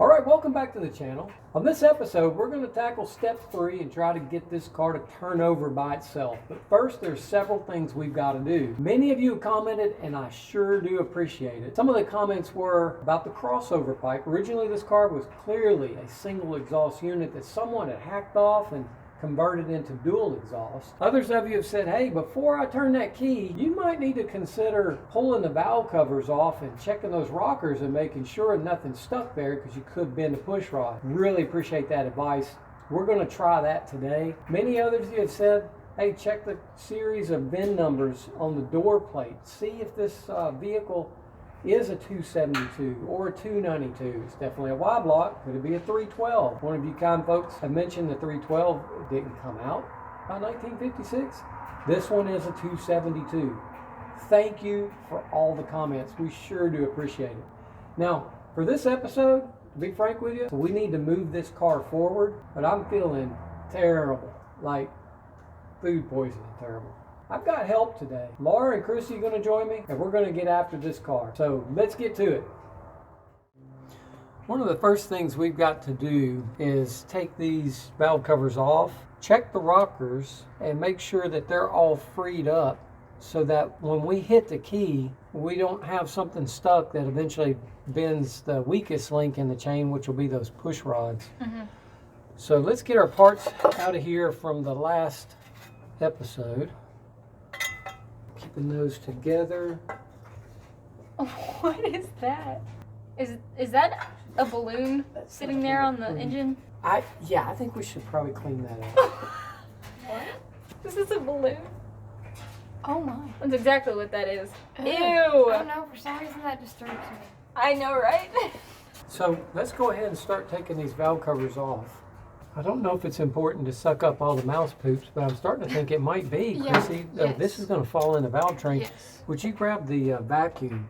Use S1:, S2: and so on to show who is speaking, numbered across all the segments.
S1: Alright, welcome back to the channel. On this episode, we're going to tackle step 3 and try to get this car to turn over by itself. But first, there's several things we've got to do. Many of you have commented, and I sure do appreciate it. Some of the comments were about the crossover pipe. Originally, this car was clearly a single exhaust unit that someone had hacked off and converted into dual exhaust. Others of you have said, hey, before I turn that key, you might need to consider pulling the valve covers off and checking those rockers and making sure nothing's stuck there because you could bend a push rod. Really appreciate that advice. We're going to try that today. Many others of you have said, hey, check the series of VIN numbers on the door plate. See if this vehicle is a 272 or a 292. It's definitely a Y block. Could it be a 312? One of you kind folks have mentioned the 312 didn't come out by 1956. This one is a 272. Thank you for all the comments. We sure do appreciate it. Now, for this episode, to be frank with you, we need to move this car forward, but I'm feeling terrible, like food poisoning terrible. I've got help today. Laura and Chrissy are going to join me, and we're going to get after this car. So let's get to it. One of the first things we've got to do is take these valve covers off, check the rockers, and make sure that they're all freed up so that when we hit the key, we don't have something stuck that eventually bends the weakest link in the chain, which will be those push rods. So let's get our parts out of here from the last episode. Keeping those together.
S2: What is that? Is that a balloon sitting there on the engine?
S1: Yeah, I think we should probably clean that up.
S2: What? This is a balloon?
S3: Oh my.
S2: That's exactly what that is. Ew!
S3: I don't know, for some reason that disturbs me.
S2: I know, right?
S1: So let's go ahead and start taking these valve covers off. I don't know if it's important to suck up all the mouse poops, but I'm starting to think it might be.
S3: Yeah.
S1: Chrissy,
S3: Yes.
S1: This is going to fall in the valve train.
S3: Yes.
S1: Would you grab the vacuum?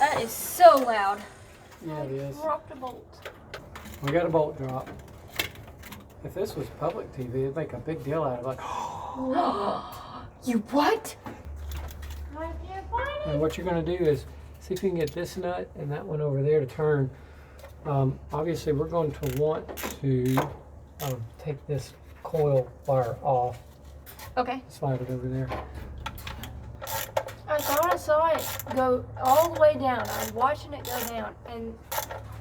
S2: That is so loud.
S1: Yeah, it is.
S3: Dropped a bolt.
S1: We got a bolt drop. If this was public TV, it'd make a big deal out of it. Like,
S2: You what?
S3: I can't find it.
S1: and what you're going to do is see if you can get this nut and that one over there to turn. Obviously, we're going to want to take this coil wire off.
S2: Okay.
S1: Slide it over there.
S3: I thought I saw it go all the way down. I was watching it go down, and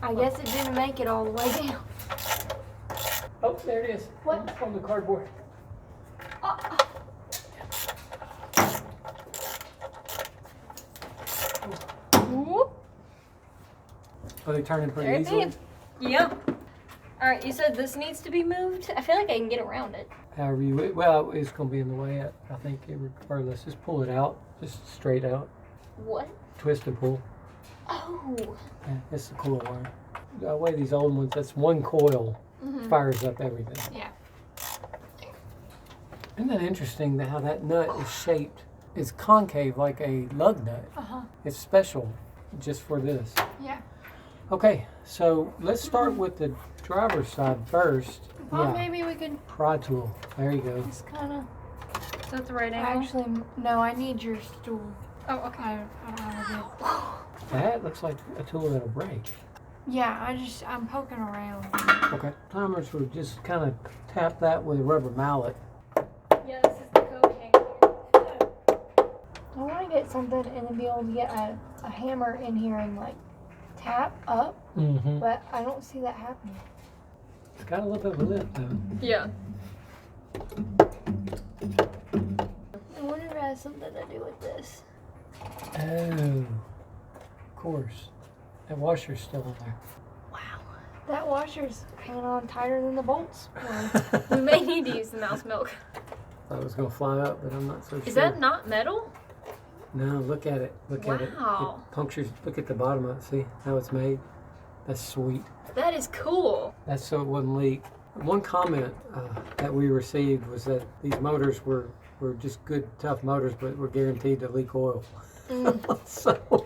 S3: I guess it didn't make it all the way down.
S1: Oh, there it is.
S3: What?
S1: On the cardboard.
S2: Whoop.
S1: Are they turning pretty
S2: There it
S1: easily?
S2: is. Yeah. Alright, you said this needs to be moved? I feel like I can get around it.
S1: However you, well, it's going to be in the way, I think, regardless. Just pull it out, just straight out.
S2: What?
S1: Twist and pull.
S2: Oh.
S1: Yeah, it's the coil wire. The way these old ones, that's one coil, fires up everything.
S3: Yeah.
S1: Isn't that interesting how that nut is shaped? It's concave like a lug nut. It's special just for this.
S3: Yeah.
S1: Okay, so let's start with the driver's side first.
S3: Well, maybe we could
S1: Pry tool. There you go.
S3: just kind of.
S2: Is that the right angle?
S3: Actually, no, I need your stool.
S2: Oh, okay.
S3: I don't know how to do it.
S1: That looks like a tool that'll break.
S3: Yeah, I'm poking around.
S1: Okay. Timers would just kind of tap that with a rubber mallet.
S2: Yeah, this is the code hanger.
S3: I want to get something and then be able to get a hammer in here and like tap up, but I don't see that happening.
S1: It's got a little bit of a lip though.
S2: Yeah.
S3: I wonder if it has something to do with this.
S1: Oh, of course. That washer's still in there.
S3: Wow. That washer's hanging on tighter than the bolts.
S2: We may need to use the mouse milk.
S1: Thought it was going to fly up, but I'm not so sure.
S2: Is that not metal?
S1: No, look at it. Look at it.
S2: Wow.
S1: It punctures. Look at the bottom of it. See how it's made? That's sweet.
S2: That is cool.
S1: That's so it wouldn't leak. One comment that we received was that these motors were just good, tough motors, but were guaranteed to leak oil. So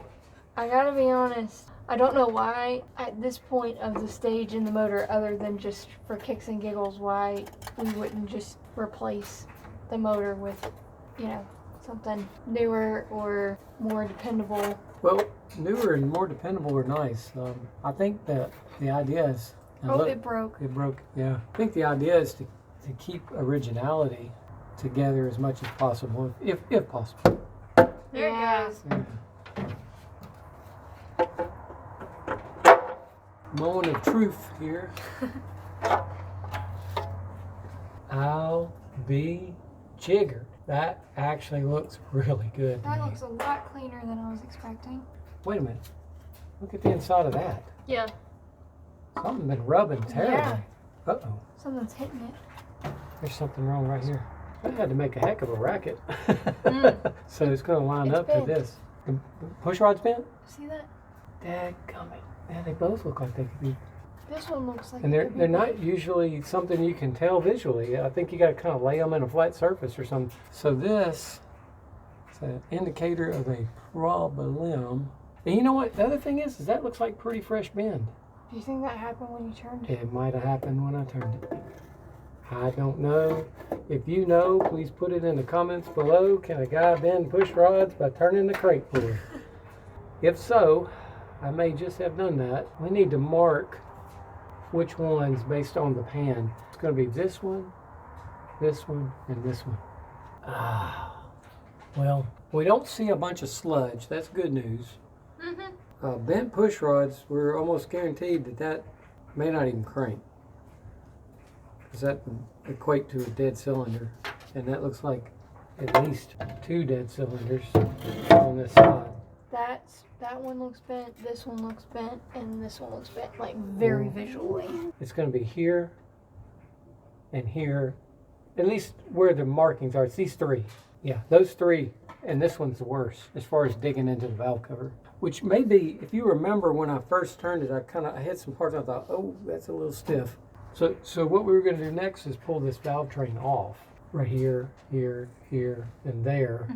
S3: I gotta be honest. I don't know why at this point of the stage in the motor, other than just for kicks and giggles, why we wouldn't just replace the motor with, you know, something newer or more dependable.
S1: Well, newer and more dependable are nice. I think that the idea is.
S3: Oh, look, it broke.
S1: It broke. Yeah. I think the idea is to keep originality together as much as possible, if possible.
S2: There it goes.
S1: Yeah. Moment of truth here. I'll be jiggered. That actually looks really good.
S3: That looks a lot cleaner than I was expecting.
S1: Wait a minute. Look at the inside of that.
S2: Yeah.
S1: Something's been rubbing terribly.
S3: Yeah.
S1: Uh-oh.
S3: Something's hitting it.
S1: There's something wrong right here. I had to make a heck of a racket. So it's going to line
S3: It's
S1: up
S3: bent.
S1: to this. The push rod's bent?
S3: See that?
S1: Dadgummit. Yeah, they both look like they could be.
S3: This one looks like
S1: And
S3: it
S1: they're
S3: could be
S1: they're not
S3: big.
S1: usually something you can tell visually. I think you got to kind of lay them in a flat surface or something. So this is an indicator of a problem. And you know what? The other thing is that looks like pretty fresh bend.
S3: Do you think that happened when you turned it?
S1: It might have happened when I turned it. I don't know. If you know, please put it in the comments below. Can a guy bend push rods by turning the crank pulley? If so, I may just have done that. We need to mark which ones based on the pan. It's going to be this one, and this one. Well, we don't see a bunch of sludge. That's good news. Bent push rods, we're almost guaranteed that may not even crank. Because that would equate to a dead cylinder. And that looks like at least 2 dead cylinders on this side.
S3: That one looks bent, this one looks bent, and this one looks bent, like very visually.
S1: It's going to be here and here, at least where the markings are. It's these 3. Yeah, those 3, and this one's the worst as far as digging into the valve cover. Which may be, if you remember when I first turned it, I had some parts I thought, oh, that's a little stiff. So what we were going to do next is pull this valve train off right here, here, and there,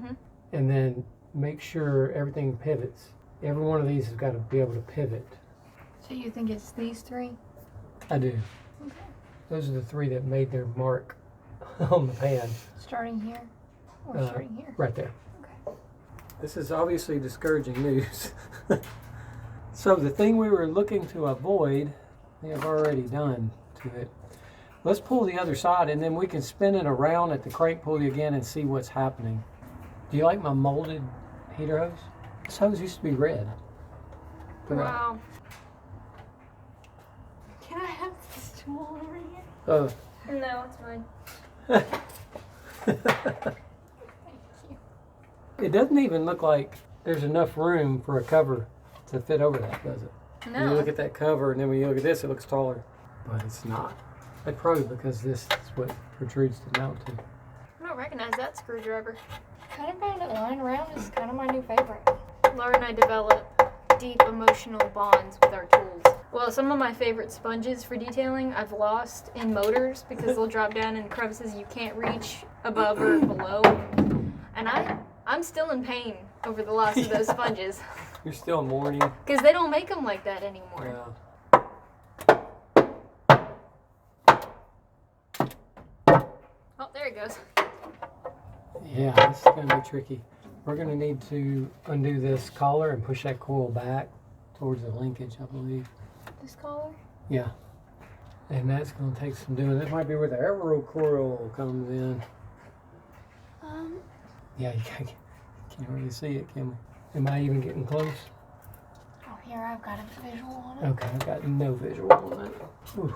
S1: and then make sure everything pivots. Every one of these has got to be able to pivot.
S3: So you think it's these 3?
S1: I do.
S3: Okay.
S1: Those are the 3 that made their mark on the pan.
S3: Starting here? Or starting here?
S1: Right there.
S3: Okay.
S1: This is obviously discouraging news. So the thing we were looking to avoid, we have already done to it. Let's pull the other side and then we can spin it around at the crank pulley again and see what's happening. Do you like my molded heater hose? This hose used to be red.
S2: Wow.
S3: Can I have this tool over here?
S1: Oh.
S2: No, it's fine.
S3: Thank you.
S1: It doesn't even look like there's enough room for a cover to fit over that, does it? When you
S2: No.
S1: look at that cover and then when you look at this, it looks taller. But it's not. That's probably because this is what protrudes to mount to.
S2: I don't recognize that screwdriver.
S3: Kind of found it lying around is kind of my new favorite.
S2: Laura and I develop deep emotional bonds with our tools. Well, some of my favorite sponges for detailing I've lost in motors because they'll drop down in crevices you can't reach above or below. And I'm still in pain over the loss of those sponges
S1: You're still mourning.
S2: because they don't make them like that anymore.
S1: Yeah.
S2: Oh, there it goes.
S1: Yeah, this is going to be tricky. We're going to need to undo this collar and push that coil back towards the linkage, I believe.
S3: This collar?
S1: Yeah. And that's going to take some doing. That might be where the Aerokroil comes in. Yeah, you can't really see it, can we? Am I even getting close?
S3: Oh, here I've got a visual on it.
S1: Okay, I've got no visual on that. Whew.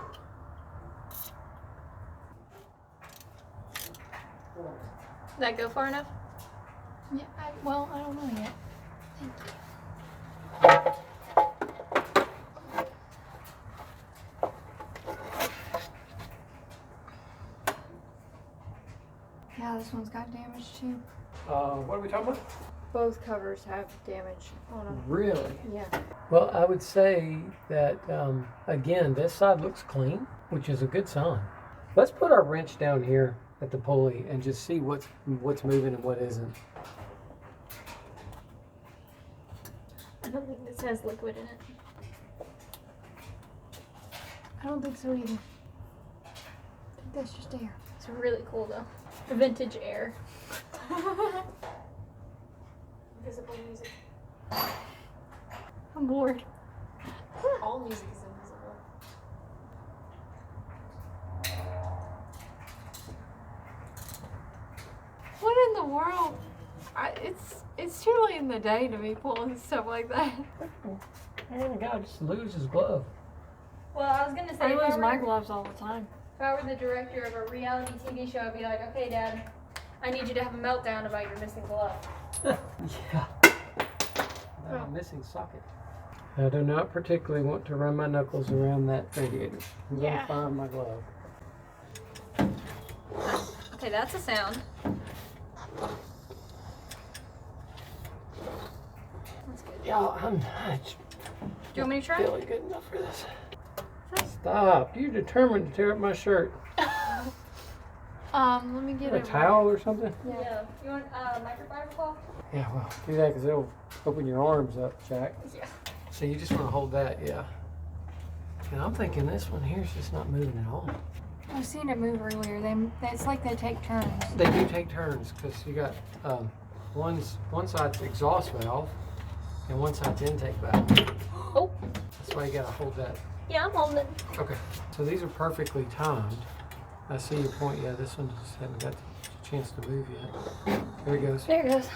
S2: Did that go far enough?
S3: Yeah, I don't know yet. Thank you. Yeah, this one's got damage too.
S1: What are we talking about?
S3: Both covers have damage on them.
S1: Really?
S3: Yeah.
S1: Well, I would say that, again, this side looks clean, which is a good sign. Let's put our wrench down here at the pulley and just see what's moving and what isn't.
S2: I don't think this has liquid in it.
S3: don't think so either. I think that's just air.
S2: It's really cool though. Vintage air. Invisible music.
S3: I'm bored.
S2: All music is invisible.
S3: What in the world? It's too late in the day to be pulling stuff like that.
S1: Man, the guy just lose his glove.
S2: Well, I was gonna say,
S3: I
S2: if
S3: lose my
S2: were-
S3: gloves all the time.
S2: If I were the director of a reality TV show, I'd be like, okay, Dad, I need you to have a meltdown about your missing glove.
S1: Yeah. A missing socket. I do not particularly want to run my knuckles around that radiator. I'm
S3: Yeah.
S1: gonna find my glove.
S2: Okay, that's a sound. That's good.
S1: Yeah, I'm not
S2: Do you want me to try?
S1: feeling good enough for this. Stop. You're determined to tear up my shirt.
S3: Let me get
S1: A towel or something?
S2: Yeah. You want microfiber cloth?
S1: Yeah, well, do that because it'll open your arms up, Jack.
S2: Yeah.
S1: So you just want to hold that, yeah. And I'm thinking this one here's just not moving at all.
S3: I've seen it move earlier. It's like they take turns.
S1: They do take turns because you got one side's exhaust valve and one side's intake valve.
S2: Oh.
S1: That's why you gotta hold that.
S2: Yeah, I'm holding it.
S1: Okay. So these are perfectly timed. I see your point. Yeah, this one just hasn't got the chance to move yet. There it goes.
S2: There it goes.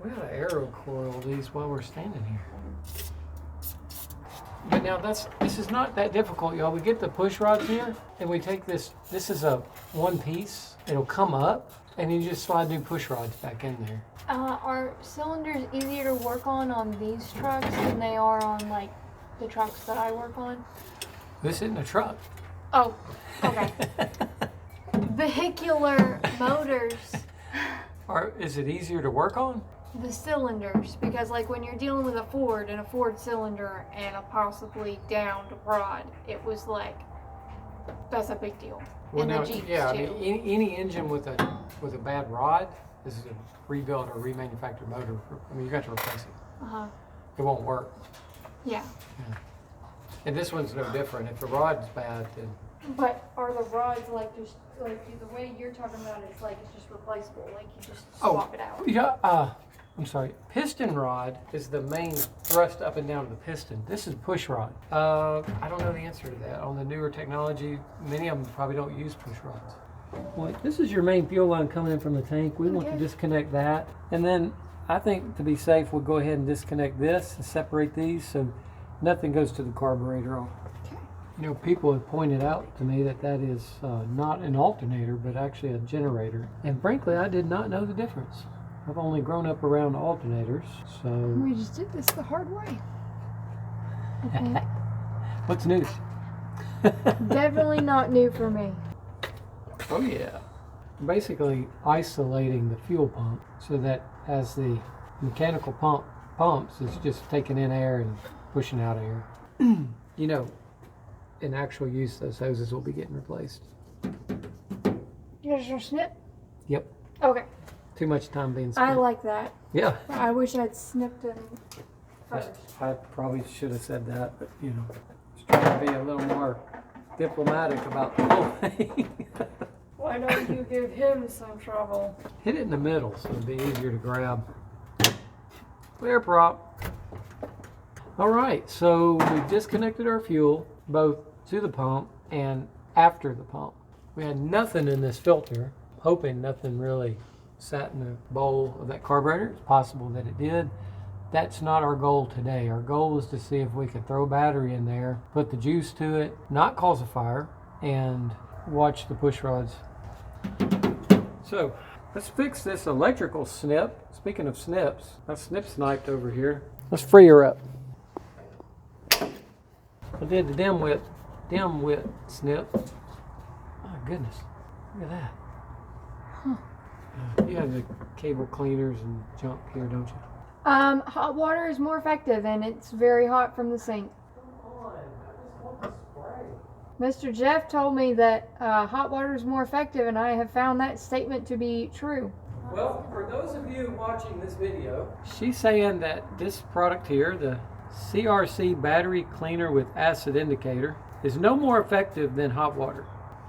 S1: We gotta Aerokroil these while we're standing here. But now this is not that difficult, y'all. We get the push rods here and we take this is a one piece. It'll come up and you just slide new push rods back in there.
S3: Are cylinders easier to work on these trucks than they are on like the trucks that I work on?
S1: This isn't a truck.
S3: Oh, okay. Vehicular motors,
S1: Or is it easier to work on?
S3: the cylinders, because like when you're dealing with a Ford and a Ford cylinder and a possibly downed rod, it was like, that's a big deal.
S1: Well,
S3: And
S1: now,
S3: the Jeeps
S1: yeah, I
S3: too.
S1: mean, any engine with a bad rod, this is a rebuilt or remanufactured motor. I mean, you got to replace it.
S3: Uh-huh.
S1: It won't work.
S3: Yeah.
S1: And this one's no different. If the rod's bad, then
S3: But are the rods like just like the way you're talking about it's like it's just replaceable, like you just
S1: Oh.
S3: swap it out?
S1: yeah. I'm sorry. Piston rod is the main thrust up and down of the piston. This is push rod. I don't know the answer to that. On the newer technology, many of them probably don't use push rods. Well, this is your main fuel line coming in from the tank. We want to
S3: Okay.
S1: disconnect that. And then I think to be safe, we'll go ahead and disconnect this and separate these so nothing goes to the carburetor. You know, people have pointed out to me that that is not an alternator, but actually a generator. And frankly, I did not know the difference. I've only grown up around alternators, so
S3: We just did this the hard way. Okay.
S1: what's news?
S3: Definitely not new for me.
S1: Oh yeah. Basically isolating the fuel pump so that as the mechanical pump pumps, it's just taking in air and pushing out air. You know, in actual use, those hoses will be getting replaced.
S3: You guys gonna snip?
S1: Yep.
S3: Okay.
S1: Too much time being
S3: I
S1: spent.
S3: like that.
S1: Yeah.
S3: I wish I'd snipped them first.
S1: I probably should have said that, but you know, just trying to be a little more diplomatic about the whole thing.
S3: Why don't you give him some trouble?
S1: Hit it in the middle so it'd be easier to grab. Clear prop. All right, so we disconnected our fuel both to the pump and after the pump. We had nothing in this filter, hoping nothing really sat in the bowl of that carburetor. It's possible that it did. That's not our goal today. Our goal is to see if we could throw a battery in there, put the juice to it, not cause a fire, and watch the push rods. So let's fix this electrical snip. Speaking of snips, I sniped over here. Let's free her up. I did the dim wit snip. Oh goodness, look at that. You have the cable cleaners and junk here, don't you?
S3: Hot water is more effective and it's very hot from the sink. Mr. Jeff told me that hot water is more effective, and I have found that statement to be true.
S1: Well, for those of you watching this video, she's saying that this product here, the CRC Battery Cleaner with Acid Indicator, is no more effective than hot water.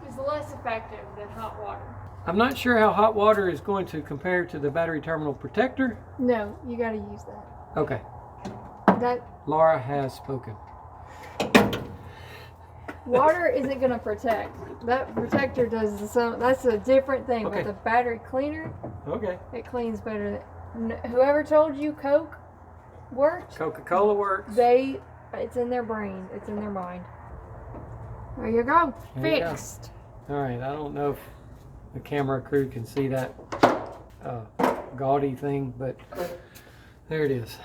S3: It's less effective than hot water.
S1: I'm not sure how hot water is going to compare to the battery terminal protector.
S3: No, you gotta use that.
S1: Okay,
S3: That
S1: Laura has spoken.
S3: water isn't gonna protect. That protector does that's a different thing.
S1: Okay.
S3: With the battery cleaner,
S1: Okay.
S3: it cleans better than whoever told you Coke worked.
S1: Coca-Cola works.
S3: It's in their brain. It's in their mind. There you go.
S1: There you go.
S3: Fixed.
S1: All right, I don't know if the camera crew can see that gaudy thing, but there it is.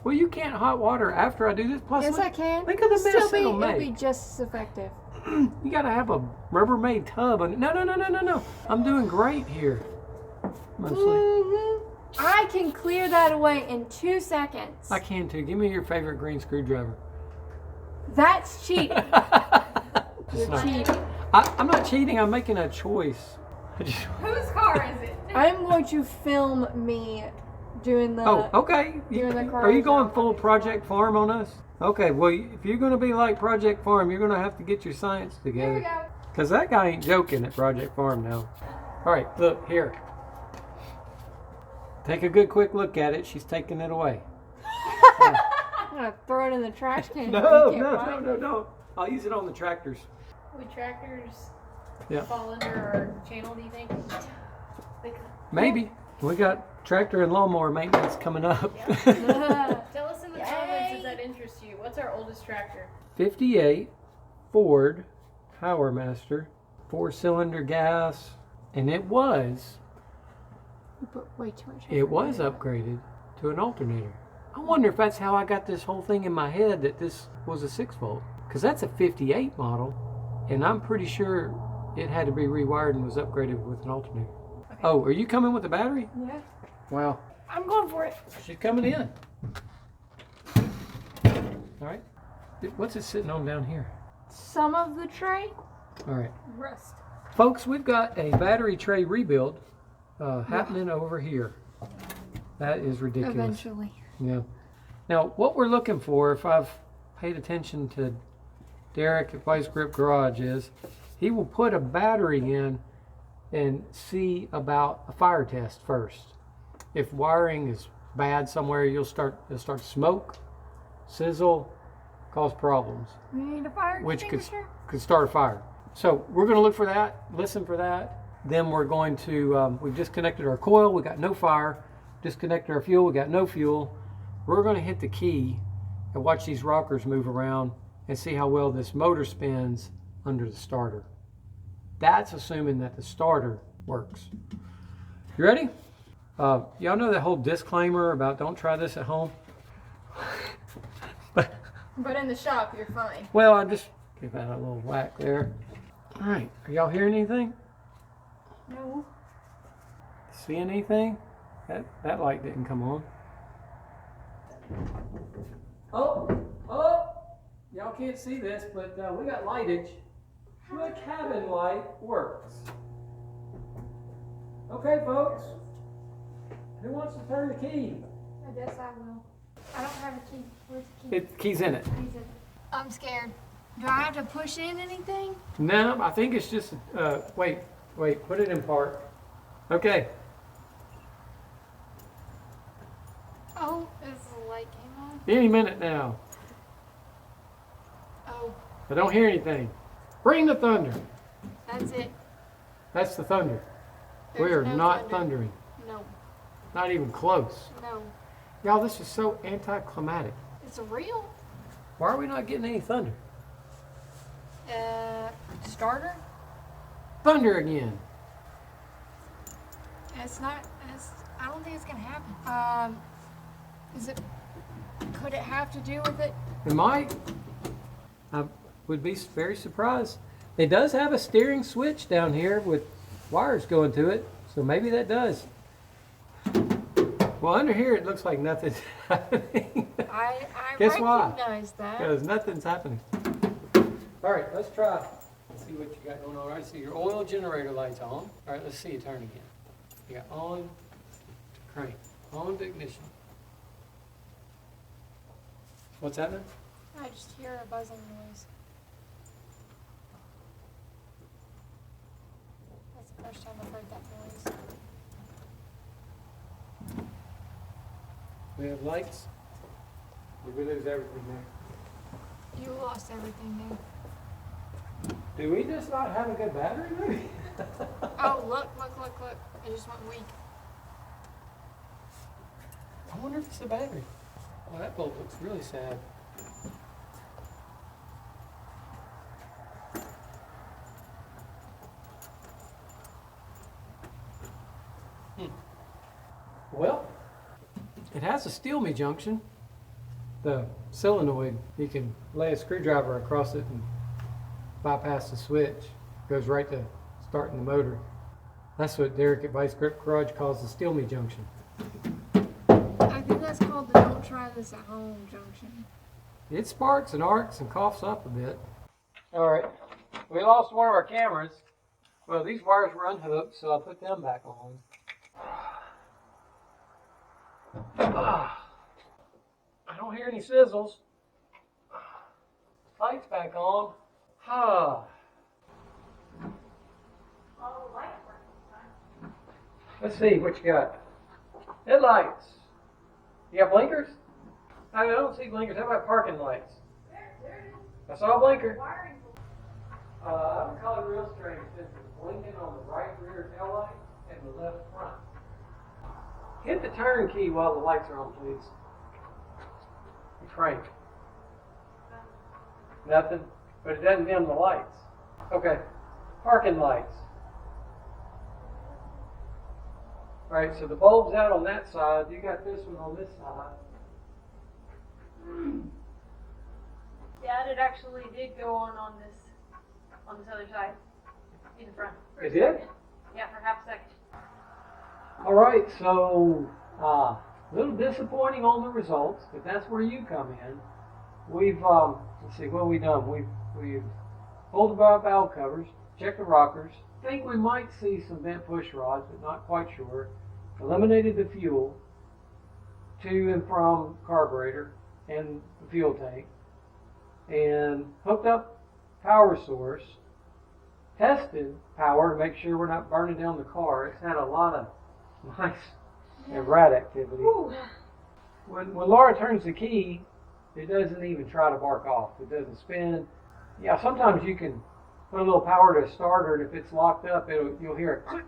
S1: Well, you can't hot water after I do this. Plus,
S3: Yes, I can.
S1: Think of the mess it'll
S3: It'll be
S1: make.
S3: just as effective.
S1: You gotta have a Rubbermaid tub. No. I'm doing great here. Mostly.
S3: I can clear that away in 2 seconds.
S1: I can too. Give me your favorite green screwdriver.
S3: That's cheating.
S1: It's
S3: You're
S1: not.
S3: cheating.
S1: I'm not cheating. I'm making a choice.
S2: Whose car is it?
S3: I'm going to film me doing the.
S1: Oh, okay.
S3: Doing the
S1: Are you
S3: cars
S1: going
S3: out.
S1: full Project Farm on us? Okay, well, if you're going to be like Project Farm, you're going to have to get your science
S3: There we
S1: together.
S3: go.
S1: Because that guy ain't joking at Project Farm now. All right, look, here. Take a good quick look at it. She's taking it away.
S3: I'm gonna throw it in the trash can.
S1: No.
S3: You can't find it.
S1: I'll use it on the tractors.
S2: Would tractors
S1: Yeah.
S2: fall under our channel, do you think?
S1: Maybe. We got tractor and lawnmower maintenance coming up.
S2: Tell us in the comments if that interests you. What's our oldest tractor?
S1: 58 Ford Power Master, 4-cylinder gas, and it was
S3: You put way too much.
S1: upgraded to an alternator. I wonder if that's how I got this whole thing in my head that this was a 6-volt, because that's a 58 model, and I'm pretty sure it had to be rewired and was upgraded with an alternator.
S2: Okay.
S1: Oh, are you coming with the battery?
S3: Yeah.
S1: Wow.
S3: I'm going for it.
S1: She's coming in. All right. What's it sitting on down here?
S3: Some of the tray.
S1: All right.
S3: Rust.
S1: Folks, we've got a battery tray rebuild happening over here. That is ridiculous.
S3: Eventually.
S1: Yeah. Now, what we're looking for, if I've paid attention to Derek at Vice Grip Garage, is he will put a battery in and see about a fire test first. If wiring is bad somewhere, it'll start to smoke, sizzle, cause problems,
S3: We need a fire
S1: which
S3: extinguisher.
S1: could start a fire. So we're going to look for that, listen for that. Then we're going to, we've disconnected our coil, we got no fire. Disconnected our fuel, we got no fuel. We're going to hit the key and watch these rockers move around and see how well this motor spins under the starter. That's assuming that the starter works. You ready? Y'all know that whole disclaimer about don't try this at home?
S2: But in the shop, you're fine.
S1: Well, I just give that a little whack there. All right, are y'all hearing anything?
S3: No.
S1: See anything? That light didn't come on. Oh, y'all can't see this, but we got lightage. The cabin light works. Okay, folks. Who wants to turn the key?
S3: I guess I will. I don't have a key. Where's the key?
S1: The key's in it.
S3: Keys in it. I'm scared. Do I have to push in anything?
S1: No, I think it's just, wait, put it in park. Okay.
S3: Oh, is the light came on?
S1: Any minute now.
S3: Oh,
S1: I don't hear anything. Bring the thunder.
S3: that's it.
S1: That's the thunder.
S3: There's
S1: We are
S3: no
S1: not
S3: thunder.
S1: thundering.
S3: No,
S1: Not even close.
S3: no.
S1: Y'all, this is so anticlimactic.
S3: It's real.
S1: Why are we not getting any thunder?
S3: Starter?
S1: Thunder again.
S3: It's not. I don't think it's gonna happen. Is it? Could it have to do with it?
S1: It might. I would be very surprised. It does have a steering switch down here with wires going to it, so maybe that does. Well, under here it looks like nothing's happening.
S3: I
S1: Guess why?
S3: recognize that.
S1: Because nothing's happening. All right, let's try. Let's see what you got going on. All right, so your oil generator light's on. All right, let's see it turn again. You got on to crank, on to ignition. What's happening?
S3: I just hear a buzzing noise. That's the first time I've heard that noise.
S1: We have lights. We lose everything there.
S3: You lost everything there.
S1: Do we just not have a good battery, maybe?
S3: Oh, look. It just went weak.
S1: I wonder if it's the battery. Oh, that bulb looks really sad. Well, it has a steel me junction. The solenoid, you can lay a screwdriver across it and bypass the switch. Goes right to starting the motor. That's what Derek at Vice Grip Garage calls the steel me junction.
S3: I think that's called the don't try this at home junction.
S1: It sparks and arcs and coughs up a bit. All right, we lost one of our cameras. Well, these wires were unhooked, so I'll put them back on. I don't hear any sizzles. Lights back on. Let's see what you got. Headlights. You got blinkers? I don't see blinkers. How about parking lights? I saw a blinker. I would call it real strange since it's blinking on the right rear tail light and the left front. Hit the turn key while the lights are on, please. Crank. Nothing, but it doesn't dim the lights. Okay, parking lights. All right, so the bulb's out on that side. You got this one on this side.
S2: Yeah, it actually did go on this other side, in the front.
S1: It did?
S2: Yeah, for half a second.
S1: All right, so a little disappointing on the results, but that's where you come in. We've let's see, what have we done? We've pulled the valve covers, checked the rockers. Think we might see some bent push rods, but not quite sure. Eliminated the fuel to and from carburetor and the fuel tank, and hooked up power source. Tested power to make sure we're not burning down the car. It's had a lot of nice and rat activity. When Laura turns the key, it doesn't even try to bark off. It doesn't spin. Yeah, sometimes you can put a little power to a starter, and if it's locked up, you'll hear it click.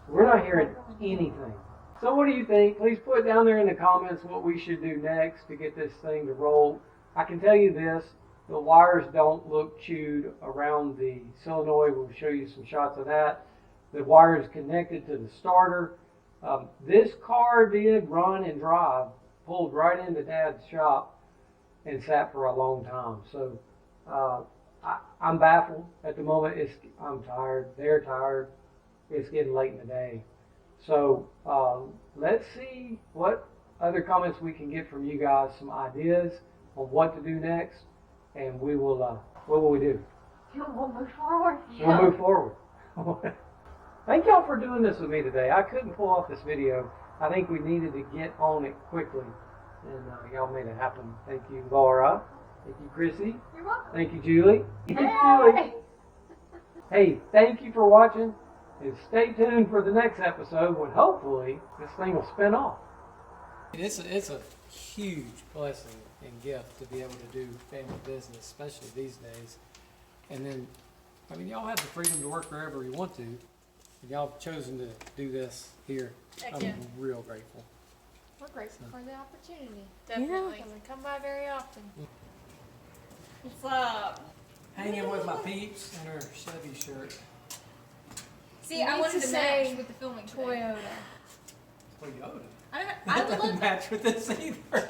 S1: We're not hearing anything. So what do you think? Please put down there in the comments what we should do next to get this thing to roll. I can tell you this, the wires don't look chewed around the solenoid. We'll show you some shots of that. The wire is connected to the starter. This car did run and drive, pulled right into Dad's shop and sat for a long time. So I'm baffled at the moment. I'm tired. They're tired. It's getting late in the day. So let's see what other comments we can get from you guys, some ideas on what to do next, and we will, what will we do?
S3: We'll move forward.
S1: We'll move forward. Thank y'all for doing this with me today. I couldn't pull off this video. I think we needed to get on it quickly, and y'all made it happen. Thank you, Laura. Thank you, Chrissy.
S3: You're welcome.
S1: Thank you, Julie. Julie. Hey, thank you for watching, and stay tuned for the next episode when hopefully this thing will spin off. It's a huge blessing and gift to be able to do family business, especially these days. And then, I mean, y'all have the freedom to work wherever you want to. And y'all have chosen to do this here.
S2: Heck yeah.
S1: I'm real grateful.
S3: We're grateful for the opportunity.
S2: Definitely.
S3: Doesn't come by very often.
S2: What's up?
S1: Hanging with my peeps in her Chevy shirt.
S2: See, I wanted to match with the filming today.
S3: Toyota.
S1: Toyota.
S2: I
S1: That
S2: would
S1: doesn't
S2: love
S1: match with this either.